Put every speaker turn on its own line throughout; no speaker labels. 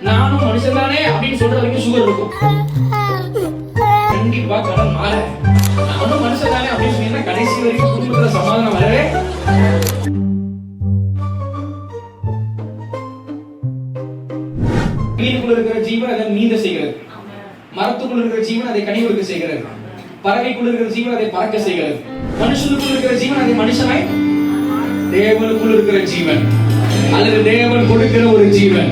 நானும் மனுஷன் தானே அப்படின்னு சொல்ற வரைக்கும் சுகர் இருக்கும். கண்டிப்பா கடன் மாற. நானும் மனுஷன் தானே அப்படின்னு சொன்னீங்கன்னா கடைசி வரைக்கும் குடும்பத்துல சமாதானம் வரவே. மீனுக்குள்ள இருக்கிற ஜீவன் அதை நீந்த செய்கிறது, மரத்துக்குள்ள இருக்கிற ஜீவன் அதை கனிவுக்கு செய்கிறது, பறவைக்குள்ள இருக்கிற ஜீவன் அதை பறக்க செய்கிறது, மனுஷனுக்குள்ள இருக்கிற ஜீவன் அதை மனுஷனாய், தேவனுக்குள்ள இருக்கிற ஜீவன் அல்லது தேவன் கொடுக்கிற ஒரு ஜீவன்.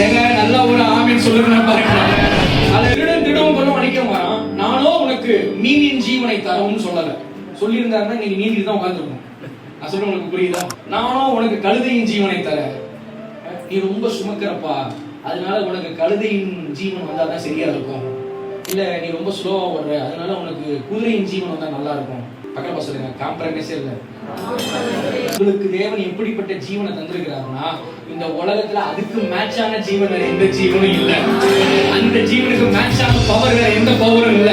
ஏங்க நல்லா ஒரு ஆமீன் சொல்லுங்க. நான் பார்க்கிறேன் அதை திடம் பண்ண அடிக்க மாறான். நானோ உனக்கு மீனின் ஜீவனை தரவும்னு சொல்லல. சொல்லியிருந்தாருன்னா நீங்க மீனில் தான் உட்கார்ந்துருக்கணும். நான் சொல்றேன், உங்களுக்கு புரியுதா? நானோ உனக்கு கழுதையின் ஜீவனை தர. நீ ரொம்ப சுமக்கிறப்பா, அதனால உனக்கு கழுதையின் ஜீவன் வந்தாதான் சரியா இருக்கும். இல்ல நீ ரொம்ப ஸ்லோவா வர்ற, அதனால உனக்கு குதிரையின் ஜீவன் வந்தா நல்லா இருக்கும். பக்கத்துல சொல்லுங்க, காம்ப்ரமைஸே இல்ல. உங்களுக்கு தேவன் எப்படிப்பட்ட ஜீவனை தந்திருக்கிறாருன்னா, இந்த உலகத்துல அதுக்கு மேட்சான ஜீவன் எந்த ஜீவனும் இல்ல. அந்த ஜீவனுக்கு மேட்சான பவர் எந்த பவரும் இல்ல.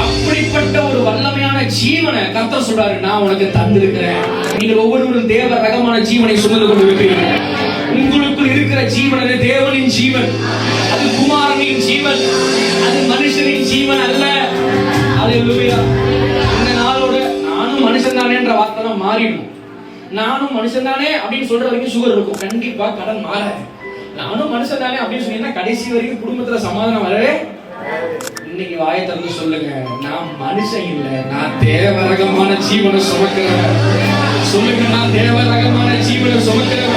அப்படிப்பட்ட ஒரு வல்லமையான ஜீவனை கர்த்தர் சொல்றாரு, நான் உனக்கு தந்திருக்கிறேன். நீங்கள் ஒவ்வொருவரும் தேவ ரகமான ஜீவனை சுமந்து கொண்டு இருக்கிறீர்கள். உங்களுக்குள் இருக்கிற ஜீவன் அது தேவனின் ஜீவன், அது குமாரனின் ஜீவன், அது மனுஷனின் ஜீவன் அல்ல. அல்லேலூயா. இந்த நாளோட நானும் மனுஷன் தானே என்ற வார்த்தை மாறிடும். நானும் மனுஷன் தானே அப்படின்னு சொல்ற வரைக்கும் சுகர் இருக்கும். கண்டிப்பா கடன் மாற. நானும் மனுஷன் தானே அப்படின்னு சொன்னீங்கன்னா கடைசி வரைக்கும் குடும்பத்துல சமாதானம் வரவே. இன்னைக்கு வாயை திறந்து சொல்லுங்க, நான் மனுஷன் இல்ல, நான் தேவ ரகமான ஜீவனை சுமக்கிறேன். சொல்லுங்க, நான் தேவ ரகமான ஜீவனை சுமக்கிறேன்.